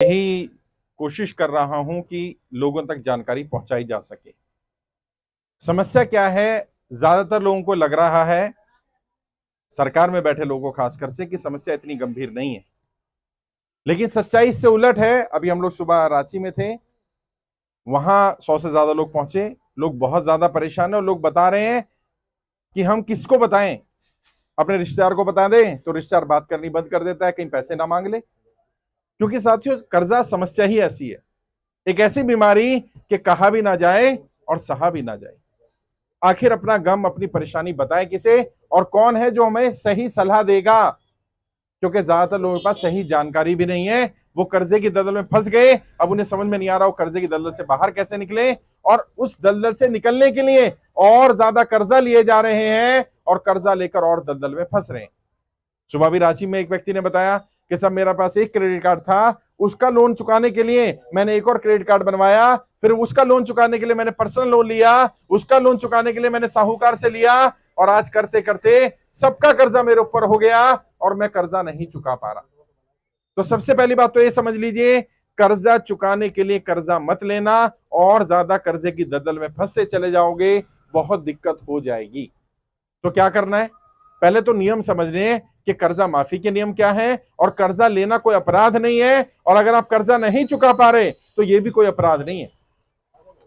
यही कोशिश कर रहा हूं कि लोगों तक जानकारी पहुंचाई जा सके। समस्या क्या है? ज्यादातर लोगों को लग रहा है, सरकार में बैठे लोगों को खासकर से, कि समस्या इतनी गंभीर नहीं है, लेकिन सच्चाई इससे उलट है। अभी हम लोग सुबह रांची में थे, वहां 100 से ज्यादा लोग पहुंचे। लोग बहुत ज्यादा परेशान है और लोग बता रहे हैं कि हम किसको बताएं, अपने रिश्तेदार को बता दें तो रिश्तेदार बात करनी बंद कर देता है, कहीं पैसे ना मांग ले। क्योंकि साथियों, कर्जा समस्या ही ऐसी है, एक ऐसी बीमारी कि कहा भी ना जाए और सहा भी ना जाए। आखिर अपना गम, अपनी परेशानी बताए किसे, और कौन है जो हमें सही सलाह देगा? क्योंकि ज्यादातर लोगों के पास सही जानकारी भी नहीं है। वो कर्जे की दलदल में फंस गए, अब उन्हें समझ में नहीं आ रहा वो कर्जे की दलदल से बाहर कैसे निकले, और उस दलदल से निकलने के लिए और ज्यादा कर्जा लिए जा रहे हैं और कर्जा लेकर और दलदल में फंस रहे हैं। सुबह भी रांची में एक व्यक्ति ने बताया कि सब मेरा पास एक क्रेडिट कार्ड था, उसका लोन चुकाने के लिए मैंने एक और क्रेडिट कार्ड बनवाया, फिर उसका लोन चुकाने के लिए मैंने पर्सनल लोन लिया, उसका लोन चुकाने के लिए मैंने साहूकार से लिया, और आज करते करते सबका कर्जा मेरे ऊपर हो गया और मैं कर्जा नहीं चुका पा रहा। तो सबसे पहली बात तो ये समझ लीजिए, कर्जा चुकाने के लिए कर्जा मत लेना, और ज्यादा कर्जे की दलदल में फंसते चले जाओगे, बहुत दिक्कत हो जाएगी। तो क्या करना है? पहले तो नियम समझने कि कर्जा माफी के नियम क्या है, और कर्जा लेना कोई अपराध नहीं है, और अगर आप कर्जा नहीं चुका पा रहे तो यह भी कोई अपराध नहीं है।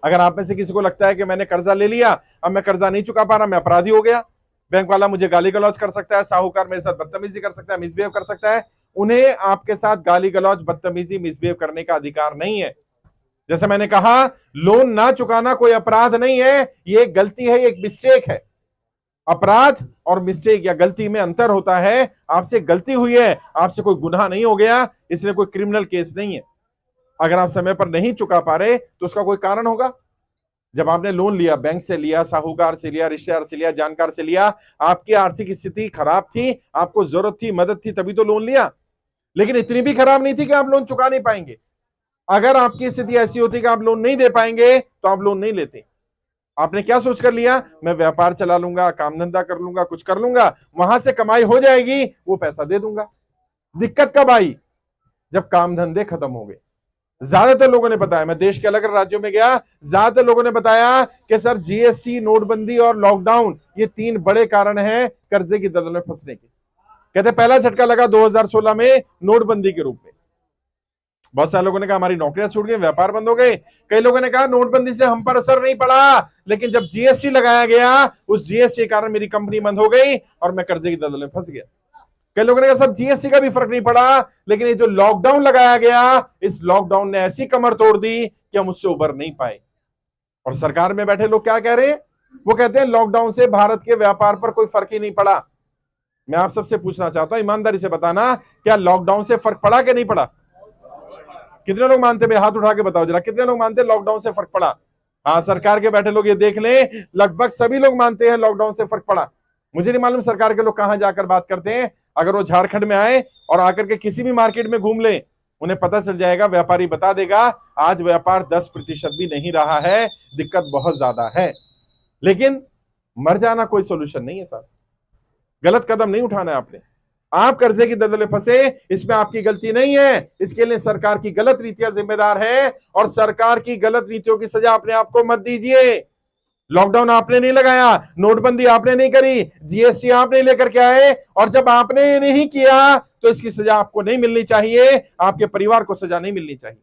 अगर आप में से किसी को लगता है कि मैंने कर्जा ले लिया, अब मैं कर्जा नहीं चुका पा रहा, मैं अपराधी हो गया, बैंक वाला मुझे गाली गलौज कर सकता है, साहूकार मेरे साथ बदतमीजी कर सकता है, मिसबिहेव कर सकता है, उन्हें आपके साथ गाली गलौज, बदतमीजी, मिसबिहेव करने का अधिकार नहीं है। जैसे मैंने कहा, लोन ना चुकाना कोई अपराध नहीं है, ये एक गलती है, एक मिस्टेक है। अपराध और मिस्टेक या गलती में अंतर होता है। आपसे गलती हुई है, आपसे कोई गुनाह नहीं हो गया, इसलिए कोई क्रिमिनल केस नहीं है। अगर आप समय पर नहीं चुका पा रहे तो उसका कोई कारण होगा। जब आपने लोन लिया, बैंक से लिया, साहूकार से लिया, रिश्तेदार से लिया, जानकार से लिया, आपकी आर्थिक स्थिति खराब थी, आपको जरूरत थी, मदद थी, तभी तो लोन लिया। लेकिन इतनी भी खराब नहीं थी कि आप लोन चुका नहीं पाएंगे। अगर आपकी स्थिति ऐसी होती कि आप लोन नहीं दे पाएंगे तो आप लोन नहीं लेते। आपने क्या सोच कर लिया? मैं व्यापार चला लूंगा, काम धंधा कर लूंगा, कुछ कर लूंगा, वहां से कमाई हो जाएगी, वो पैसा दे दूंगा। दिक्कत कब आई? जब काम धंधे खत्म हो गए। ज्यादातर लोगों ने बताया, मैं देश के अलग अलग राज्यों में गया, ज्यादातर लोगों ने बताया कि सर जीएसटी, नोटबंदी और लॉकडाउन, ये 3 बड़े कारण हैं कर्जे की दलदल में फंसने के। कहते पहला झटका लगा 2016 में नोटबंदी के रूप में। बहुत सारे लोगों ने कहा हमारी नौकरियां छूट गई, व्यापार बंद हो गए। कई लोगों ने कहा नोटबंदी से हम पर असर नहीं पड़ा, लेकिन जब जीएसटी लगाया गया, उस जीएसटी के कारण मेरी कंपनी बंद हो गई और मैं कर्जे की दलदल में फंस गया। कई लोगों ने कहा सब जीएसटी का भी फर्क नहीं पड़ा, लेकिन ये जो लॉकडाउन लगाया गया, इस लॉकडाउन ने ऐसी कमर तोड़ दी कि हम उससे उबर नहीं पाए। और सरकार में बैठे लोग क्या कह रहे हैं? वो कहते हैं लॉकडाउन से भारत के व्यापार पर कोई फर्क ही नहीं पड़ा। मैं आप सबसे पूछना चाहता हूं, ईमानदारी से बताना, क्या लॉकडाउन से फर्क पड़ा कि नहीं पड़ा? कितने लोग मानते हैं? हाथ उठा के बताओ जरा, कितने लोग मानते हैं लॉकडाउन से फर्क पड़ा? हाँ, सरकार के बैठे लोग ये देख लें, लगभग सभी लोग मानते हैं लॉकडाउन से फर्क पड़ा। मुझे नहीं मालूम सरकार के लोग कहां जाकर बात करते हैं। अगर वो झारखंड में आए और आकर के किसी भी मार्केट में घूम ले, उन्हें पता चल जाएगा, व्यापारी बता देगा, आज व्यापार 10% भी नहीं रहा है, दिक्कत बहुत ज्यादा है। लेकिन मर जाना कोई सोल्यूशन नहीं है साहब। गलत कदम नहीं उठाना है आपने। आप कर्जे की दलदल में फंसे, इसमें आपकी गलती नहीं है, इसके लिए सरकार की गलत नीतियां जिम्मेदार है, और सरकार की गलत नीतियों की सजा अपने आप को मत दीजिए। लॉकडाउन आपने नहीं लगाया, नोटबंदी आपने नहीं करी, जीएसटी आप नहीं लेकर के आए, और जब आपने नहीं किया तो इसकी सजा आपको नहीं मिलनी चाहिए, आपके परिवार को सजा नहीं मिलनी चाहिए।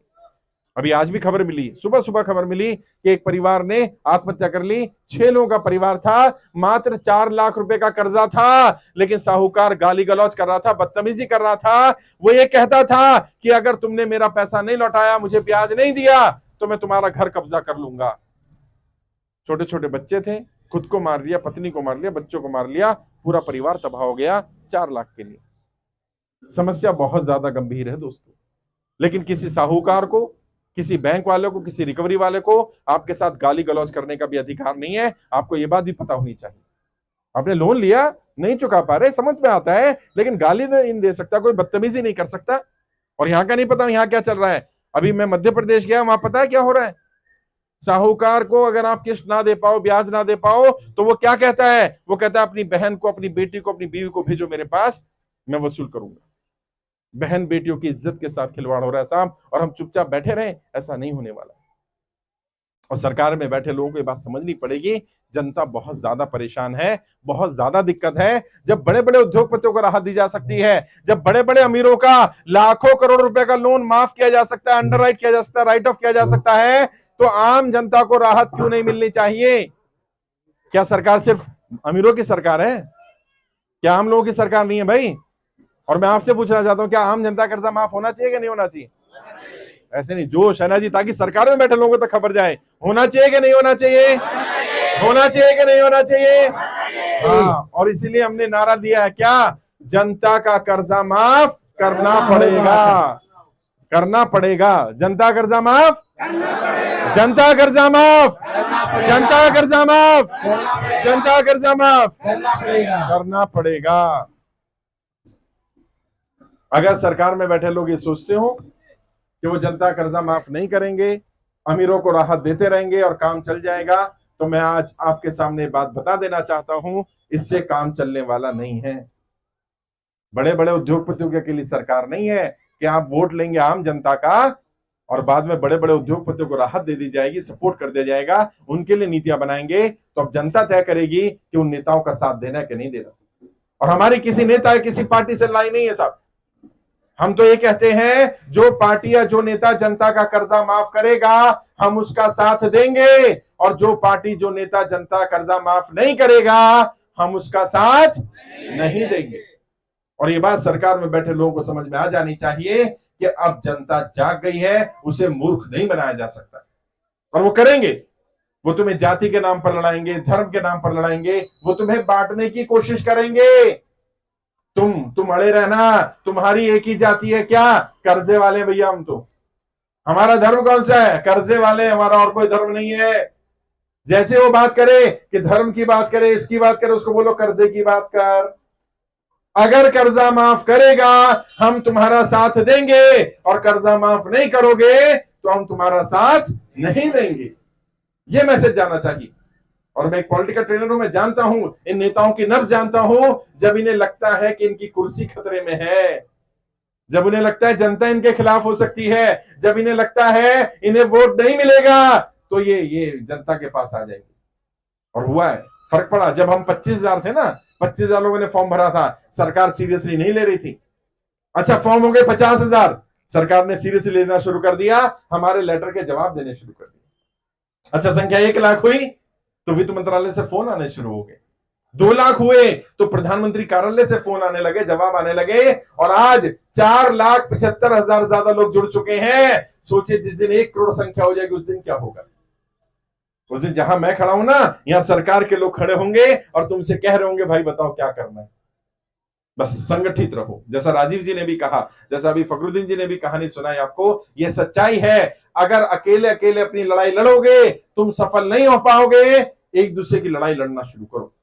अभी आज भी खबर मिली, सुबह सुबह खबर मिली कि एक परिवार ने आत्महत्या कर ली। 6 लोगों का परिवार था, मात्र 4 लाख रुपए का कर्जा था, लेकिन साहूकार गाली गलौज कर रहा था, बदतमीजी कर रहा था। वो ये कहता था कि अगर तुमने मेरा पैसा नहीं लौटाया, मुझे ब्याज नहीं दिया, तो मैं तुम्हारा घर कब्जा कर लूंगा। छोटे छोटे बच्चे थे, खुद को मार लिया, पत्नी को मार लिया, बच्चों को मार लिया, पूरा परिवार तबाह हो गया 4 लाख के लिए। समस्या बहुत ज्यादा गंभीर है दोस्तों। लेकिन किसी साहूकार को, किसी बैंक वाले को, किसी रिकवरी वाले को आपके साथ गाली गलौज करने का भी अधिकार नहीं है। आपको यह बात भी पता होनी चाहिए। आपने लोन लिया, नहीं चुका पा रहे, समझ में आता है, लेकिन गाली नहीं दे सकता, कोई बदतमीजी नहीं कर सकता। और यहां का नहीं पता यहां क्या चल रहा है। अभी मैं मध्य प्रदेश गया, वहां पता है क्या हो रहा है? साहूकार को अगर आप किस्त ना दे पाओ, ब्याज ना दे पाओ, तो वो क्या कहता है? वो कहता है अपनी बहन को, अपनी बेटी को, अपनी बीवी को भेजो मेरे पास, मैं वसूल करूंगा। बहन बेटियों की इज्जत के साथ खिलवाड़ हो रहा है साहब, और हम चुपचाप बैठे रहें, ऐसा नहीं होने वाला। और सरकार में बैठे लोगों को ये बात समझनी पड़ेगी, जनता बहुत ज्यादा परेशान है, बहुत ज्यादा दिक्कत है। जब बड़े बड़े उद्योगपतियों को राहत दी जा सकती है, जब बड़े बड़े अमीरों का लाखों करोड़ रुपए का लोन माफ किया जा सकता है, अंडर राइट किया जा सकता है, राइट ऑफ किया जा सकता है, तो आम जनता को राहत क्यों नहीं मिलनी चाहिए? क्या सरकार सिर्फ अमीरों की सरकार है? क्या आम लोगों की सरकार नहीं है भाई? और मैं आपसे पूछना चाहता हूं, क्या आम जनता का कर्जा माफ होना चाहिए कि नहीं होना चाहिए? ऐसे नहीं, जोश है ना जी, ताकि सरकार में बैठे लोगों को तो खबर जाए, होना चाहिए कि नहीं होना चाहिए? होना चाहिए कि नहीं होना चाहिए? हाँ, और इसीलिए हमने नारा दिया है क्या? जनता का कर्जा माफ करना पड़ेगा, करना पड़ेगा। जनता कर्जा माफ, जनता कर्जा माफ, जनता कर्जा माफ, जनता कर्जा माफ करना पड़ेगा। अगर सरकार में बैठे लोग ये सोचते हो कि वो जनता कर्जा माफ नहीं करेंगे, अमीरों को राहत देते रहेंगे और काम चल जाएगा, तो मैं आज आपके सामने बात बता देना चाहता हूं, इससे काम चलने वाला नहीं है। बड़े बड़े उद्योगपतियों के लिए सरकार नहीं है कि आप वोट लेंगे आम जनता का और बाद में बड़े बड़े उद्योगपतियों को राहत दे दी जाएगी, सपोर्ट कर दिया जाएगा, उनके लिए नीतियां बनाएंगे। तो अब जनता तय करेगी कि उन नेताओं का साथ देना है कि नहीं देना। और हमारी किसी नेता या किसी पार्टी से लड़ाई नहीं है साहब। हम तो ये कहते हैं, जो पार्टी या जो नेता जनता का कर्जा माफ करेगा, हम उसका साथ देंगे, और जो पार्टी जो नेता जनता कर्जा माफ नहीं करेगा, हम उसका साथ नहीं देंगे। और ये बात सरकार में बैठे लोगों को समझ में आ जानी चाहिए कि अब जनता जाग गई है, उसे मूर्ख नहीं बनाया जा सकता। और वो करेंगे, वो तुम्हें जाति के नाम पर लड़ाएंगे, धर्म के नाम पर लड़ाएंगे, वो तुम्हें बांटने की कोशिश करेंगे। तुम अड़े रहना, तुम्हारी एक ही जाति है क्या? कर्जे वाले भैया हम तो। हमारा धर्म कौन सा है? कर्जे वाले, हमारा और कोई धर्म नहीं है। जैसे वो बात करे कि धर्म की बात करे, इसकी बात करे, उसको बोलो कर्जे की बात कर। अगर कर्जा माफ करेगा हम तुम्हारा साथ देंगे, और कर्जा माफ नहीं करोगे तो हम तुम्हारा साथ नहीं देंगे। यह मैसेज जाना चाहिए। और मैं एक पॉलिटिकल ट्रेनर हूं, मैं जानता हूं, इन नेताओं की नब्ज जानता हूं। जब इन्हें लगता है कि इनकी कुर्सी खतरे में है, जब उन्हें लगता है जनता इनके खिलाफ हो सकती है, जब इन्हें लगता है इन्हें वोट नहीं मिलेगा, तो ये जनता के पास आ जाएंगे। और हुआ है, फर्क पड़ा। जब हम 25,000 थे ना, 25,000 लोगों ने फॉर्म भरा था, सरकार सीरियसली नहीं ले रही थी। अच्छा, फॉर्म हो गए 50,000, सरकार ने सीरियसली लेना शुरू कर दिया, हमारे लेटर के जवाब देने शुरू कर दिए। अच्छा, संख्या 1 लाख हुई तो वित्त मंत्रालय से फोन आने शुरू हो गए। 2 लाख हुए तो प्रधानमंत्री कार्यालय से फोन आने लगे, जवाब आने लगे। और आज 4,75,000 ज्यादा लोग जुड़ चुके हैं। सोचिए, जिस दिन 1 करोड़ संख्या हो जाएगी, उस दिन क्या होगा? उस दिन जहां मैं खड़ा हूं ना, यहां सरकार के लोग खड़े होंगे और तुमसे कह रहे होंगे, भाई बताओ क्या करना है। बस संगठित रहो। जैसा राजीव जी ने भी कहा, जैसा अभी फखरुद्दीन जी ने भी कहानी सुनाई आपको, यह सच्चाई है। अगर अकेले अकेले अपनी लड़ाई लड़ोगे, तुम सफल नहीं हो पाओगे। एक दूसरे की लड़ाई लड़ना शुरू करो।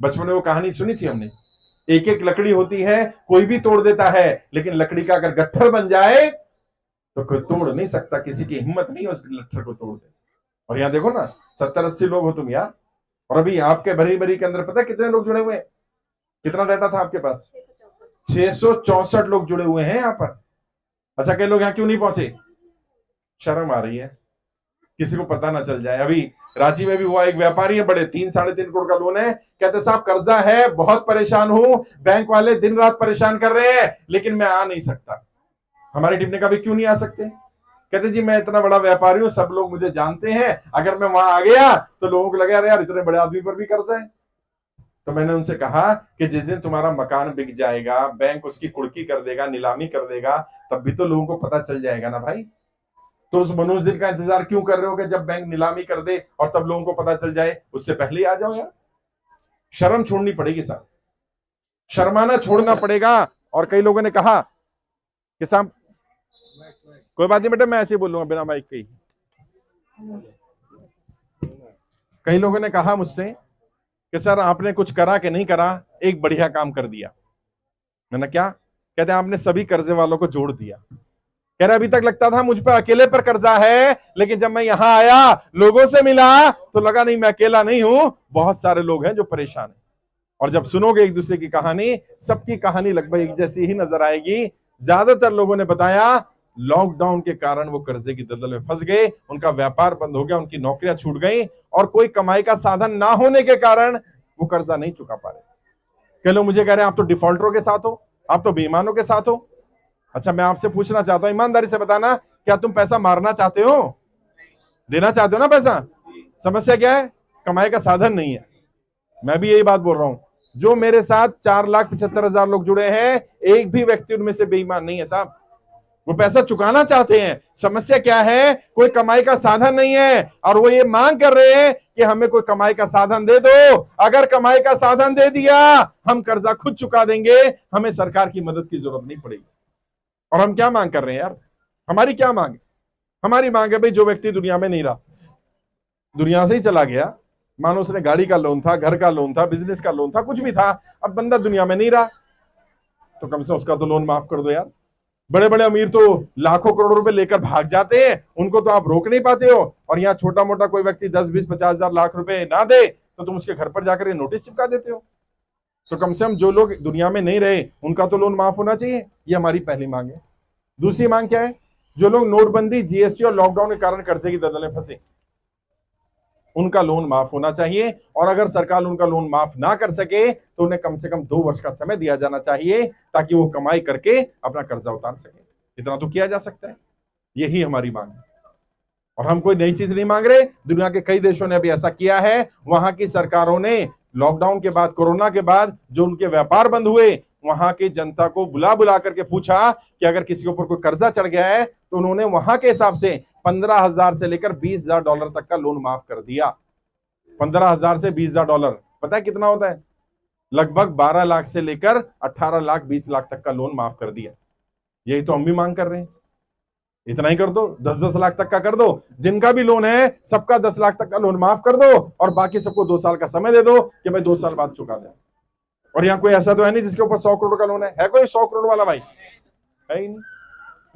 बचपन में वो कहानी सुनी थी हमने, एक एक लकड़ी होती है, कोई भी तोड़ देता है, लेकिन लकड़ी का अगर गट्ठर बन जाए तो कोई तोड़ नहीं सकता। किसी की हिम्मत नहीं है उस गट्ठर को तोड़ दे। और यहां देखो ना, 70-80 लोग हो तुम यार, और अभी आपके भरी भरी के अंदर पता है कितने लोग जुड़े हुए हैं? कितना डाटा था आपके पास? 664 लोग जुड़े हुए हैं यहां पर। अच्छा, कई लोग यहां क्यों नहीं पहुंचे? शर्म आ रही है, किसी को पता ना चल जाए। अभी रांची में भी हुआ, एक व्यापारी है, बड़े 3-3.5 करोड़ का लोन है, कहते साहब कर्जा है, बहुत परेशान हूं, बैंक वाले दिन रात परेशान कर रहे हैं, लेकिन मैं आ नहीं सकता। हमारी टीम ने कहा क्यों नहीं आ सकते? कहते जी मैं इतना बड़ा व्यापारी हूं, सब लोग मुझे जानते हैं, अगर मैं वहां आ गया तो लोगों को लगेगा यार इतने बड़े आदमी पर भी कर्जा है। तो मैंने उनसे कहा कि जिस दिन तुम्हारा मकान बिक जाएगा, बैंक उसकी कुर्की कर देगा, नीलामी कर देगा, तब भी तो लोगों को पता चल जाएगा ना भाई। तो उस मनोज दिन का इंतजार क्यों कर रहे हो कि जब बैंक नीलामी कर दे और तब लोगों को पता चल जाए? उससे पहले ही आ जाओ यार। शर्म छोड़नी पड़ेगी साहब, शर्माना छोड़ना पड़ेगा। और कई लोगों ने कहा कि साहब कोई बात नहीं बेटा, मैं ऐसे ही बोलूंगा बिना माइक के ही। कई लोगों ने कहा मुझसे कि सर आपने कुछ करा कि नहीं करा, एक बढ़िया काम कर दिया। मैंने क्या? कहते आपने सभी कर्जे वालों को जोड़ दिया। कह रहे अभी तक लगता था मुझ पर अकेले पर कर्जा है, लेकिन जब मैं यहां आया, लोगों से मिला, तो लगा नहीं मैं अकेला नहीं हूं, बहुत सारे लोग हैं जो परेशान हैं। और जब सुनोगे एक दूसरे की कहानी, सबकी कहानी लगभग एक जैसी ही नजर आएगी। ज्यादातर लोगों ने बताया लॉकडाउन के कारण वो कर्जे की दलदल में फंस गए, उनका व्यापार बंद हो गया, उनकी नौकरियां छूट गई और कोई कमाई का साधन ना होने के कारण वो कर्जा नहीं चुका पा रहे। कई लोग मुझे कह रहे हैं आप तो डिफॉल्टरों के साथ हो, आप तो बेईमानों के साथ हो। अच्छा, मैं आपसे पूछना चाहता हूं, ईमानदारी से बताना, क्या तुम पैसा मारना चाहते हो? देना चाहते हो ना पैसा? समस्या क्या है? कमाई का साधन नहीं है। मैं भी यही बात बोल रहा हूं। जो मेरे साथ 4,75,000 लोग जुड़े हैं, एक भी व्यक्ति उनमें से बेईमान नहीं है साहब। वो पैसा चुकाना चाहते हैं। समस्या क्या है? कोई कमाई का साधन नहीं है और वो ये मांग कर रहे हैं कि हमें कोई कमाई का साधन दे दो। अगर कमाई का साधन दे दिया, हम कर्जा खुद चुका देंगे, हमें सरकार की मदद की जरूरत नहीं पड़ेगी। और हम क्या मांग कर रहे हैं यार? हमारी क्या मांग है? हमारी मांग है भाई, जो व्यक्ति दुनिया में नहीं रहा, दुनिया से ही चला गया, मानो उसने गाड़ी का लोन था, घर का लोन था, बिजनेस का लोन था, कुछ भी था, अब बंदा दुनिया में नहीं रहा, तो कम से उसका तो लोन माफ कर दो यार। बड़े बड़े अमीर तो लाखों करोड़ रुपए लेकर भाग जाते हैं, उनको तो आप रोक नहीं पाते हो। और यहाँ छोटा मोटा कोई व्यक्ति 10, 20, 50,000 लाख रुपए ना दे तो तुम उसके घर पर जाकर नोटिस चिपका देते हो। तो कम से कम जो लोग दुनिया में नहीं रहे उनका तो लोन माफ होना चाहिए। ये हमारी पहली मांग है। दूसरी मांग क्या है? जो लोग नोटबंदी, जीएसटी और लॉकडाउन के कारण कर्जे की दलदल में फंसे, उनका लोन माफ होना चाहिए। और अगर सरकार उनका लोन माफ ना कर सके तो उन्हें कम से कम 2 वर्ष का समय दिया जाना चाहिए ताकि वो कमाई करके अपना कर्जा उतार सके। इतना तो किया जा सकता है। यही हमारी मांग है और हम कोई नई चीज नहीं मांग रहे। दुनिया के कई देशों ने अभी ऐसा किया है। वहां की सरकारों ने लॉकडाउन के बाद, कोरोना के बाद जो उनके व्यापार बंद हुए, वहां की जनता को बुला बुला करके पूछा कि अगर किसी के ऊपर कोई कर्जा चढ़ गया है तो उन्होंने वहां के हिसाब से 15,000 से लेकर $20,000 तक का लोन माफ कर दिया। 15,000 से $20,000 पता है कितना होता है? लगभग 12 लाख से लेकर 18 लाख 20 लाख तक का लोन माफ कर दिया। यही तो हम भी मांग कर रहे हैं। इतना ही कर दो, 10-10 लाख तक का कर दो। जिनका भी लोन है सबका 10 लाख तक का लोन माफ कर दो और बाकी सबको 2 साल का समय दे दो कि भाई 2 साल बाद चुका दे। और यहाँ कोई ऐसा तो है नहीं जिसके ऊपर 100 करोड़ का लोन है कोई 100 करोड़ वाला भाई? है ही नहीं।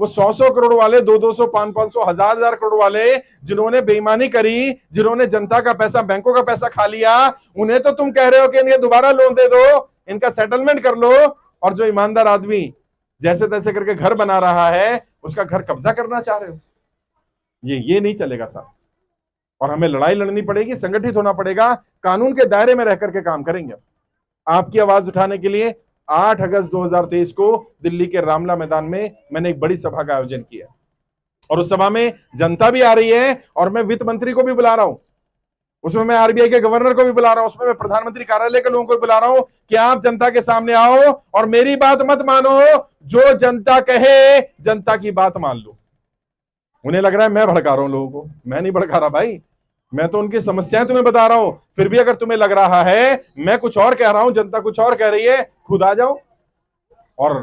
वो 100 करोड़ वाले, 200, 500, 1000 करोड़ वाले जिन्होंने बेईमानी करी, जिन्होंने जनता का पैसा, बैंकों का पैसा खा लिया, उन्हें तो तुम कह रहे हो कि इन्हें दोबारा लोन दे दो, इनका सेटलमेंट कर लो। और जो ईमानदार आदमी जैसे तैसे करके घर बना रहा है, उसका घर कब्जा करना चाह रहे हो। ये नहीं चलेगा साहब। और हमें लड़ाई लड़नी पड़ेगी, संगठित होना पड़ेगा, कानून के दायरे में रह करके काम करेंगे। आपकी आवाज उठाने के लिए 8 अगस्त 2023 को दिल्ली के रामला मैदान में मैंने एक बड़ी सभा का आयोजन किया और उस सभा में जनता भी आ रही है और मैं वित्त मंत्री को भी बुला रहा हूं, उसमें मैं आरबीआई के गवर्नर को भी बुला रहा हूं, उसमें मैं प्रधानमंत्री कार्यालय के लोगों को भी बुला रहा हूं कि आप जनता के सामने आओ और मेरी बात मत मानो, जो जनता कहे जनता की बात मान लो। उन्हें लग रहा है मैं भड़का रहा हूं लोगों को, मैं नहीं भड़का रहा भाई, मैं तो उनकी समस्याएं तुम्हें बता रहा हूं। फिर भी अगर तुम्हें लग रहा है मैं कुछ और कह रहा हूं, जनता कुछ और कह रही है, खुद आ जाओ। और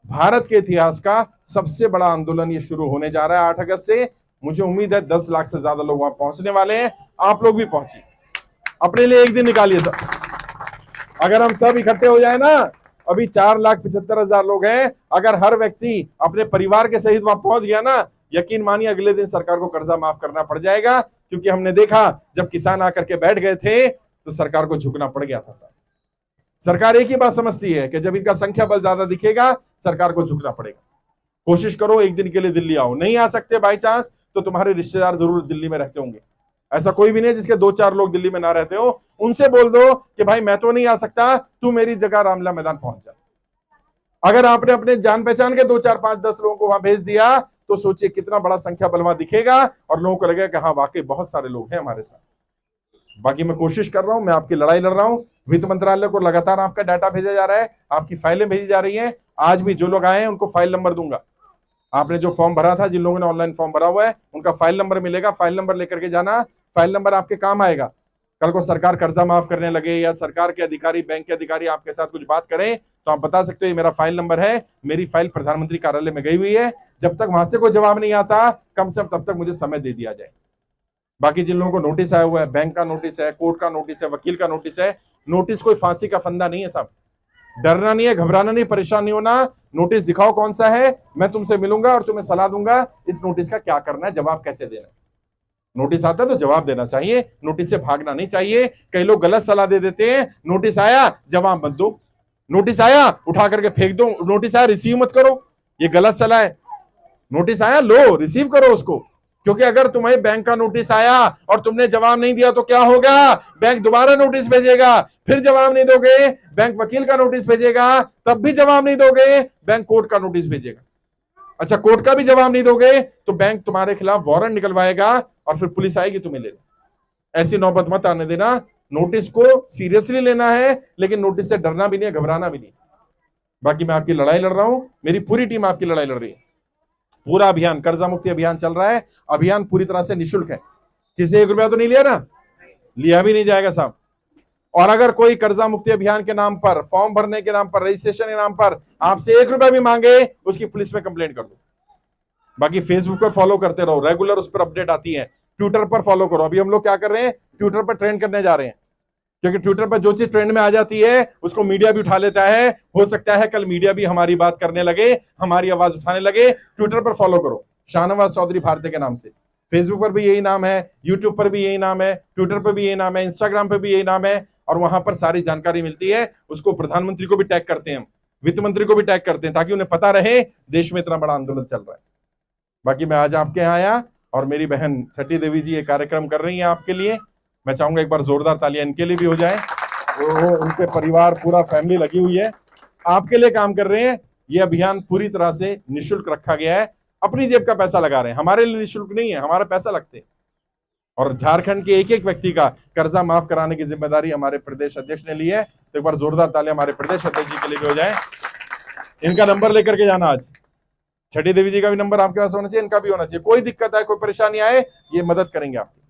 भारत के इतिहास का सबसे बड़ा आंदोलन ये शुरू होने जा रहा है 8 अगस्त से। मुझे उम्मीद है 10 लाख से ज्यादा लोग वहां पहुंचने वाले हैं। आप लोग भी पहुंचिए, अपने लिए एक दिन निकालिए सब। अगर हम सब इकट्ठे हो जाए ना, अभी 4,75,000 लोग हैं, अगर हर व्यक्ति अपने परिवार के सहित वहां पहुंच गया ना, यकीन मानिए अगले दिन सरकार को कर्जा माफ करना पड़ जाएगा। क्योंकि हमने देखा जब किसान आकर के बैठ गए थे तो सरकार को झुकना पड़ गया था। सरकार एक ही बात समझती है कि जब इनका संख्या बल ज्यादा दिखेगा सरकार को झुकना पड़ेगा। कोशिश करो एक दिन के लिए दिल्ली आओ, नहीं आ सकते बाई चांस तो तुम्हारे रिश्तेदार जरूर दिल्ली में रहते होंगे। ऐसा कोई भी नहीं जिसके 2-4 लोग दिल्ली में ना रहते हो, उनसे बोल दो कि भाई मैं तो नहीं आ सकता, तू मेरी जगह रामला मैदान पहुंच जा। अगर आपने अपने जान पहचान के 2, 4, 5, 10 लोगों को वहां भेज दिया तो सोचिए कितना बड़ा संख्या बल वहां दिखेगा और लोगों को लगेगा कि हाँ वाकई बहुत सारे लोग हैं हमारे साथ। बाकी मैं कोशिश कर रहा हूं, मैं आपकी लड़ाई लड़ रहा हूं। वित्त मंत्रालय को लगातार आपका डाटा भेजा जा रहा है, आपकी फाइलें भेजी जा रही हैं। आज भी जो लोग आए हैं उनको फाइल नंबर दूंगा। आपने जो फॉर्म भरा था, जिन लोगों ने ऑनलाइन फॉर्म भरा हुआ है उनका फाइल नंबर मिलेगा, फाइल नंबर लेकर के जाना। फाइल नंबर आपके काम आएगा। कल को सरकार कर्जा माफ करने लगे या सरकार के अधिकारी, बैंक के अधिकारी आपके साथ कुछ बात करें तो आप बता सकते हो ये मेरा फाइल नंबर है, मेरी फाइल प्रधानमंत्री कार्यालय में गई हुई है। जब तक वहां से कोई जवाब नहीं आता कम से कम तब तक मुझे समय दे दिया जाए। बाकी जिन लोगों को नोटिस आया हुआ है, बैंक का नोटिस है, कोर्ट का नोटिस है, वकील का नोटिस है, नोटिस कोई फांसी का फंदा नहीं है साहब। डरना नहीं है, घबराना नहीं, परेशान नहीं होना। नोटिस दिखाओ कौन सा है, मैं तुमसे मिलूंगा और तुम्हें सलाह दूंगा इस नोटिस का क्या करना है, जवाब कैसे देना है। नोटिस आता है तो जवाब देना चाहिए, नोटिस से भागना नहीं चाहिए। कई लोग गलत सलाह दे देते हैं, नोटिस आया जवाब मत दो, नोटिस आया उठा करके फेंक दो, नोटिस आया रिसीव मत करो। ये गलत सलाह है। नोटिस आया, लो, रिसीव करो उसको, क्योंकि अगर तुम्हें बैंक का नोटिस आया और तुमने जवाब नहीं दिया तो क्या होगा? बैंक दोबारा नोटिस भेजेगा, फिर जवाब नहीं दोगे, बैंक वकील का नोटिस भेजेगा, तब भी जवाब नहीं दोगे, बैंक कोर्ट का नोटिस भेजेगा। अच्छा, कोर्ट का भी जवाब नहीं दोगे तो बैंक तुम्हारे खिलाफ वारंट निकलवाएगा और फिर पुलिस आएगी तुम्हें लेने। ऐसी नौबत मत आने देना। नोटिस को सीरियसली लेना है, लेकिन नोटिस से डरना भी नहीं, घबराना भी नहीं। बाकी मैं आपकी लड़ाई लड़ रहा हूं, मेरी पूरी टीम आपकी लड़ाई लड़ रही है। पूरा अभियान, कर्जा मुक्ति अभियान चल रहा है। अभियान पूरी तरह से निःशुल्क है, किसी 1 रुपया तो नहीं लिया ना, लिया भी नहीं जाएगा साहब। और अगर कोई कर्जा मुक्ति अभियान के नाम पर, फॉर्म भरने के नाम पर, रजिस्ट्रेशन के नाम पर आपसे 1 रुपया भी मांगे, उसकी पुलिस में कंप्लेंट कर दो। बाकी फेसबुक पर फॉलो करते रहो, रेगुलर उस पर अपडेट आती है। ट्विटर पर फॉलो करो। अभी हम लोग क्या कर रहे हैं, ट्विटर पर ट्रेंड करने जा रहे हैं, क्योंकि ट्विटर पर जो चीज ट्रेंड में आ जाती है उसको मीडिया भी उठा लेता है। हो सकता है कल मीडिया भी हमारी बात करने लगे, हमारी आवाज उठाने लगे। ट्विटर पर फॉलो करो, शाहनवाज चौधरी भारती के नाम से। फेसबुक पर भी यही नाम है, यूट्यूब पर भी यही नाम है, ट्विटर पर भी यही नाम है, इंस्टाग्राम पर भी यही नाम है, और वहां पर सारी जानकारी मिलती है। उसको प्रधानमंत्री को भी टैग करते हैं हम, वित्त मंत्री को भी टैग करते हैं, ताकि उन्हें पता रहे देश में इतना बड़ा आंदोलन चल रहा है। बाकी मैं आज आपके यहाँ आया और मेरी बहन छठी देवी जी ये कार्यक्रम कर रही है आपके लिए। मैं चाहूंगा एक बार जोरदार तालियां इनके लिए भी हो जाए। उनके परिवार, पूरा फैमिली लगी हुई है, आपके लिए काम कर रहे हैं। ये अभियान पूरी तरह से निःशुल्क रखा गया है, अपनी जेब का पैसा लगा रहे हैं, हमारे लिए निःशुल्क नहीं है, हमारा पैसा लगते हैं। और झारखंड के एक एक व्यक्ति का कर्जा माफ कराने की जिम्मेदारी हमारे प्रदेश अध्यक्ष ने ली है। तो एक बार जोरदार तालियां हमारे प्रदेश अध्यक्ष जी के लिए भी हो जाए। इनका नंबर लेकर के जाना, आज छठी देवी जी का भी नंबर आपके पास होना चाहिए, इनका भी होना चाहिए। कोई दिक्कत है, कोई परेशानी आए, ये मदद करेंगे आपकी।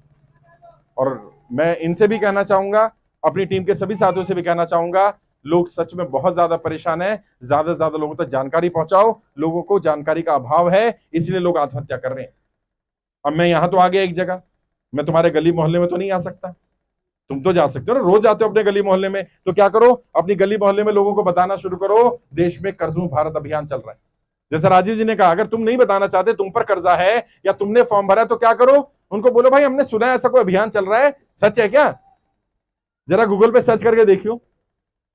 और मैं इनसे भी कहना चाहूंगा, अपनी टीम के सभी साथियों से भी कहना चाहूंगा, लोग सच में बहुत ज्यादा परेशान है, ज्यादा से ज्यादा लोगों तक जानकारी पहुंचाओ। लोगों को जानकारी का अभाव है, इसलिए लोग आत्महत्या कर रहे हैं। अब मैं यहां तो आ गया एक जगह, मैं तुम्हारे गली मोहल्ले में तो नहीं आ सकता। तुम तो जा सकते हो ना, रोज जाते हो अपने गली मोहल्ले में, तो क्या करो, अपनी गली मोहल्ले में लोगों को बताना शुरू करो, देश में कर्ज मुक्त भारत अभियान चल रहा है। जैसे राजीव जी ने कहा, अगर तुम नहीं बताना चाहते तुम पर कर्जा है या तुमने फॉर्म भरा है, तो क्या करो, उनको बोलो भाई हमने सुना है ऐसा कोई अभियान चल रहा है, सच है क्या? जरा गूगल पे सर्च करके देखियो।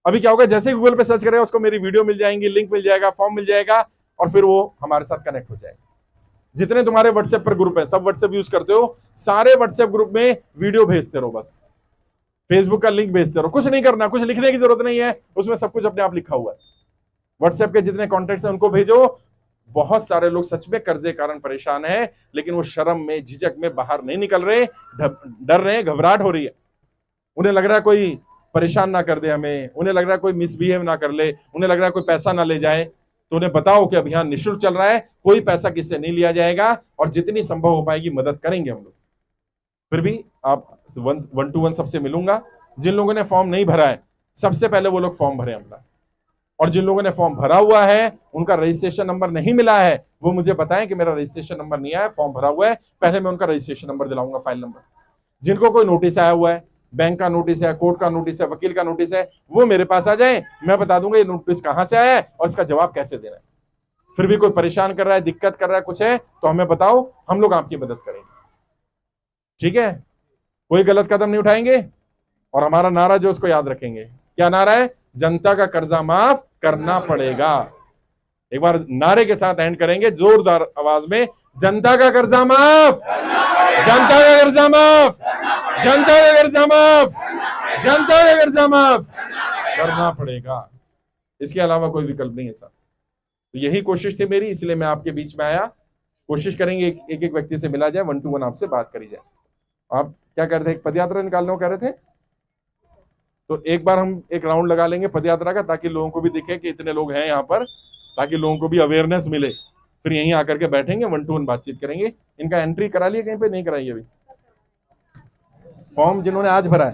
अभी क्या होगा, जैसे गूगल पे सर्च करेगा उसको मेरी वीडियो मिल जाएंगी, लिंक मिल जाएगा, फॉर्म मिल जाएगा, और फिर वो हमारे साथ कनेक्ट हो जाएगा। जितने तुम्हारे व्हाट्सएप पर ग्रुप है, सब व्हाट्सएप यूज करते हो, सारे व्हाट्सएप ग्रुप में वीडियो भेजते रहो, बस फेसबुक का लिंक भेजते रहो। कुछ नहीं करना, कुछ लिखने की जरूरत नहीं है, उसमें सब कुछ अपने आप लिखा हुआ है। व्हाट्सएप के जितने कॉन्टेक्ट्स हैं उनको भेजो। बहुत सारे लोग सच में कर्जे के कारण परेशान हैं, लेकिन वो शर्म में, झिझक में बाहर नहीं निकल रहे, डर रहे हैं, घबराहट हो रही है। उन्हें लग रहा है कोई परेशान ना कर दे हमें, उन्हें लग रहा है कोई मिसबिहेव ना कर ले, उन्हें लग रहा है कोई पैसा ना ले जाए। तो उन्हें बताओ कि अभियान निःशुल्क चल रहा है, कोई पैसा किससे नहीं लिया जाएगा, और जितनी संभव हो पाएगी मदद करेंगे हम लोग। फिर भी आप 1-to-1 सबसे मिलूंगा। जिन लोगों ने फॉर्म नहीं भरा है, सबसे पहले वो लोग फॉर्म भरे अपना, और जिन लोगों ने फॉर्म भरा हुआ है, उनका रजिस्ट्रेशन नंबर नहीं मिला है, वो मुझे बताएं कि मेरा रजिस्ट्रेशन नंबर नहीं आया, फॉर्म भरा हुआ है, पहले मैं उनका रजिस्ट्रेशन नंबर दिलाऊंगा, फाइल नंबर। जिनको कोई नोटिस आया हुआ है, बैंक का नोटिस है, कोर्ट का नोटिस है, वकील का नोटिस है, वो मेरे पास आ जाए, मैं बता दूंगा ये नोटिस कहां से आया है और इसका जवाब कैसे देना है। फिर भी कोई परेशान कर रहा है, दिक्कत कर रहा है, कुछ है, तो हमें बताओ, हम लोग आपकी मदद करेंगे। ठीक है, कोई गलत कदम नहीं उठाएंगे, और हमारा नारा जो उसको याद रखेंगे। क्या नारा है? जनता का कर्जा माफ करना पड़ेगा। एक बार नारे के साथ एंड करेंगे जोरदार आवाज में, जनता का कर्जा माफ, जनता का कर्जा माफ, जनता का कर्जा माफ, जनता का कर्जा माफ करना पड़ेगा। इसके अलावा कोई विकल्प नहीं है सर। तो यही कोशिश थी मेरी, इसलिए मैं आपके बीच में आया। कोशिश करेंगे एक एक व्यक्ति से मिला जाए, 1-to-1 आपसे बात करी जाए। आप क्या कह रहे थे, एक पदयात्रा निकालने को कह रहे थे, तो एक बार हम एक राउंड लगा लेंगे पदयात्रा का, ताकि लोगों को भी दिखे कि इतने लोग हैं यहाँ पर, ताकि लोगों को भी अवेयरनेस मिले। फिर यहीं आकर के बैठेंगे, 1-to-1 बातचीत करेंगे। इनका एंट्री करा लिया कहीं पे? नहीं कराई अभी। फॉर्म जिन्होंने आज भरा है